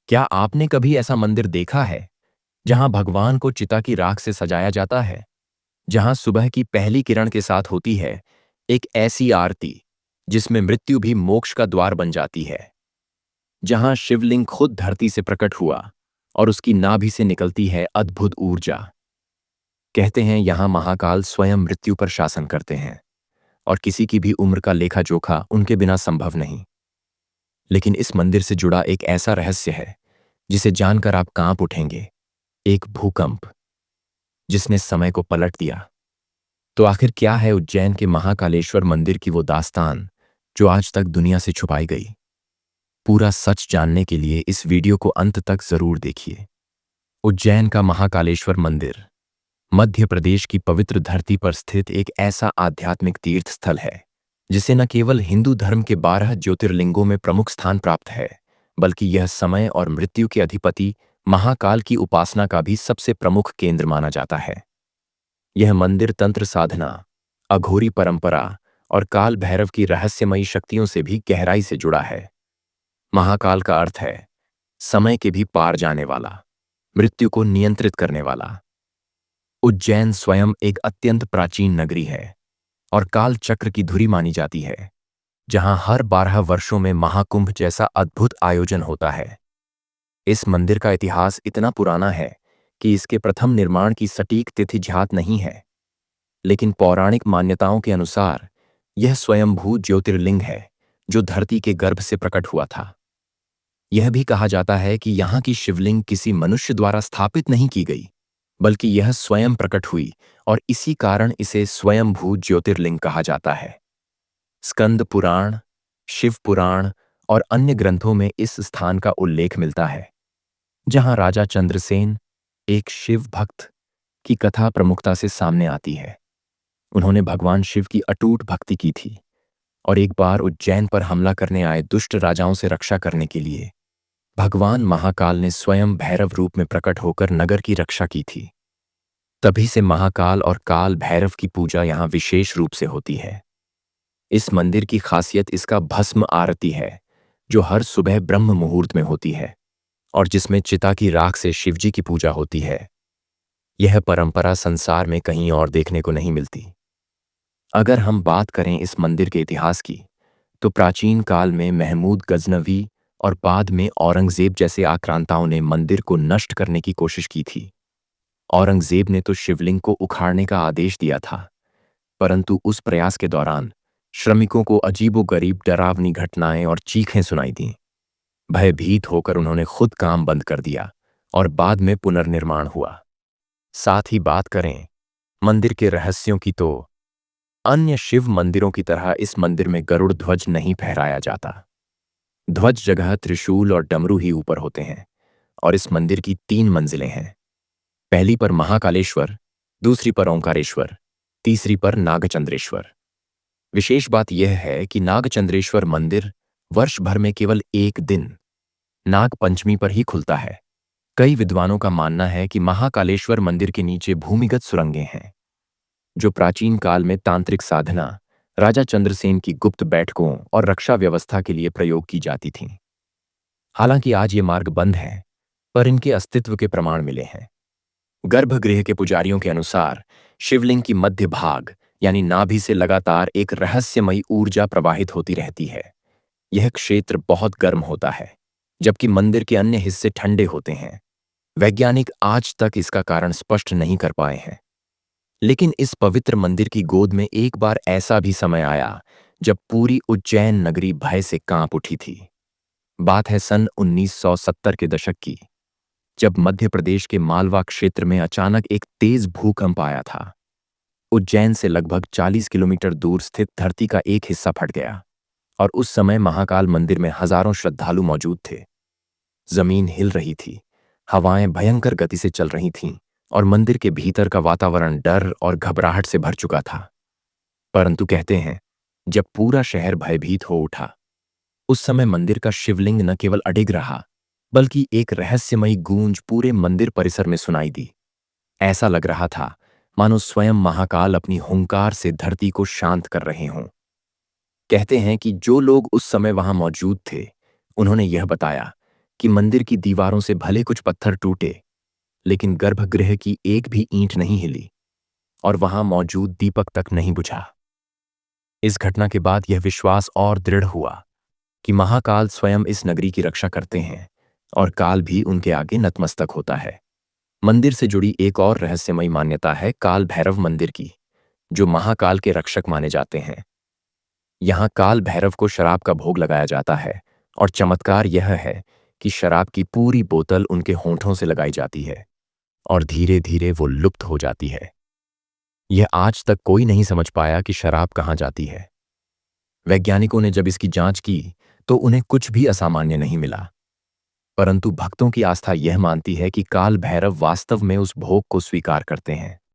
क्या आपने कभी ऐसा मंदिर देखा है जहां भगवान को चिता की राख से सजाया जाता है, जहां सुबह की पहली किरण के साथ होती है एक ऐसी आरती जिसमें मृत्यु भी मोक्ष का द्वार बन जाती है, जहां शिवलिंग खुद धरती से प्रकट हुआ और उसकी नाभि से निकलती है अद्भुत ऊर्जा। कहते हैं यहां महाकाल स्वयं मृत्यु पर शासन करते हैं और किसी की भी उम्र का लेखा जोखा उनके बिना संभव नहीं। लेकिन इस मंदिर से जुड़ा एक ऐसा रहस्य है जिसे जानकर आप कांप उठेंगे। एक भूकंप जिसने समय को पलट दिया। तो आखिर क्या है उज्जैन के महाकालेश्वर मंदिर की वो दास्तान जो आज तक दुनिया से छुपाई गई? पूरा सच जानने के लिए इस वीडियो को अंत तक जरूर देखिए। उज्जैन का महाकालेश्वर मंदिर मध्य प्रदेश की पवित्र धरती पर स्थित एक ऐसा आध्यात्मिक तीर्थ स्थल है जिसे न केवल हिंदू धर्म के 12 ज्योतिर्लिंगों में प्रमुख स्थान प्राप्त है, बल्कि यह समय और मृत्यु के अधिपति महाकाल की उपासना का भी सबसे प्रमुख केंद्र माना जाता है। यह मंदिर तंत्र साधना, अघोरी परंपरा और काल भैरव की रहस्यमयी शक्तियों से भी गहराई से जुड़ा है। महाकाल का अर्थ है समय के भी पार जाने वाला, मृत्यु को नियंत्रित करने वाला। उज्जैन स्वयं एक अत्यंत प्राचीन नगरी है और काल चक्र की धुरी मानी जाती है, जहां हर 12 वर्षों में महाकुंभ जैसा अद्भुत आयोजन होता है। इस मंदिर का इतिहास इतना पुराना है कि इसके प्रथम निर्माण की सटीक तिथि ज्ञात नहीं है, लेकिन पौराणिक मान्यताओं के अनुसार यह स्वयंभू ज्योतिर्लिंग है जो धरती के गर्भ से प्रकट हुआ था। यह भी कहा जाता है कि यहाँ की शिवलिंग किसी मनुष्य द्वारा स्थापित नहीं की गई, बल्कि यह स्वयं प्रकट हुई और इसी कारण इसे स्वयंभू ज्योतिर्लिंग कहा जाता है। स्कंद पुराण, शिव पुराण और अन्य ग्रंथों में इस स्थान का उल्लेख मिलता है, जहां राजा चंद्रसेन, एक शिव भक्त, की कथा प्रमुखता से सामने आती है। उन्होंने भगवान शिव की अटूट भक्ति की थी और एक बार उज्जैन पर हमला करने आए दुष्ट राजाओं से रक्षा करने के लिए भगवान महाकाल ने स्वयं भैरव रूप में प्रकट होकर नगर की रक्षा की थी। तभी से महाकाल और काल भैरव की पूजा यहाँ विशेष रूप से होती है। इस मंदिर की खासियत इसका भस्म आरती है, जो हर सुबह ब्रह्म मुहूर्त में होती है और जिसमें चिता की राख से शिवजी की पूजा होती है। यह परंपरा संसार में कहीं और देखने को नहीं मिलती। अगर हम बात करें इस मंदिर के इतिहास की, तो प्राचीन काल में महमूद गजनवी और बाद में औरंगजेब जैसे आक्रांताओं ने मंदिर को नष्ट करने की कोशिश की थी। औरंगजेब ने तो शिवलिंग को उखाड़ने का आदेश दिया था, परंतु उस प्रयास के दौरान श्रमिकों को अजीबोगरीब डरावनी घटनाएं और चीखें सुनाई दीं। भयभीत होकर उन्होंने खुद काम बंद कर दिया और बाद में पुनर्निर्माण हुआ। साथ ही बात करें मंदिर के रहस्यों की, तो अन्य शिव मंदिरों की तरह इस मंदिर में गरुड़ ध्वज नहीं फहराया जाता। ध्वज जगह त्रिशूल और डमरू ही ऊपर होते हैं और इस मंदिर की 3 मंजिलें हैं। पहली पर महाकालेश्वर, दूसरी पर ओंकारेश्वर, तीसरी पर नागचंद्रेश्वर। विशेष बात यह है कि नागचंद्रेश्वर मंदिर वर्ष भर में केवल एक दिन, नाग पंचमी पर ही खुलता है। कई विद्वानों का मानना है कि महाकालेश्वर मंदिर के नीचे भूमिगत सुरंगें हैं, जो प्राचीन काल में तांत्रिक साधना, राजा चंद्रसेन की गुप्त बैठकों और रक्षा व्यवस्था के लिए प्रयोग की जाती थीं। हालांकि आज ये मार्ग बंद है, पर इनके अस्तित्व के प्रमाण मिले हैं। गर्भगृह के पुजारियों के अनुसार शिवलिंग की मध्य भाग यानी नाभि से लगातार एक रहस्यमयी ऊर्जा प्रवाहित होती रहती है। यह क्षेत्र बहुत गर्म होता है, जबकि मंदिर के अन्य हिस्से ठंडे होते हैं। वैज्ञानिक आज तक इसका कारण स्पष्ट नहीं कर पाए हैं। लेकिन इस पवित्र मंदिर की गोद में एक बार ऐसा भी समय आया जब पूरी उज्जैन नगरी भय से कांप उठी थी। बात है सन 1970 के दशक की, जब मध्य प्रदेश के मालवा क्षेत्र में अचानक एक तेज भूकंप आया था। उज्जैन से लगभग 40 किलोमीटर दूर स्थित धरती का एक हिस्सा फट गया और उस समय महाकाल मंदिर में हजारों श्रद्धालु मौजूद थे। जमीन हिल रही थी, हवाएं भयंकर गति से चल रही थीं और मंदिर के भीतर का वातावरण डर और घबराहट से भर चुका था। परंतु कहते हैं, जब पूरा शहर भयभीत हो उठा, उस समय मंदिर का शिवलिंग न केवल अडिग रहा, बल्कि एक रहस्यमयी गूंज पूरे मंदिर परिसर में सुनाई दी। ऐसा लग रहा था मानो स्वयं महाकाल अपनी हुंकार से धरती को शांत कर रहे हों। कहते हैं कि जो लोग उस समय वहां मौजूद थे, उन्होंने यह बताया कि मंदिर की दीवारों से भले कुछ पत्थर टूटे, लेकिन गर्भगृह की एक भी ईंट नहीं हिली और वहां मौजूद दीपक तक नहीं बुझा। इस घटना के बाद यह विश्वास और दृढ़ हुआ कि महाकाल स्वयं इस नगरी की रक्षा करते हैं और काल भी उनके आगे नतमस्तक होता है। मंदिर से जुड़ी एक और रहस्यमयी मान्यता है काल भैरव मंदिर की, जो महाकाल के रक्षक माने जाते हैं। यहाँ काल भैरव को शराब का भोग लगाया जाता है और चमत्कार यह है कि शराब की पूरी बोतल उनके होंठों से लगाई जाती है और धीरे धीरे वो लुप्त हो जाती है। यह आज तक कोई नहीं समझ पाया कि शराब कहाँ जाती है। वैज्ञानिकों ने जब इसकी जांच की तो उन्हें कुछ भी असामान्य नहीं मिला, परंतु भक्तों की आस्था यह मानती है कि काल भैरव वास्तव में उस भोग को स्वीकार करते हैं।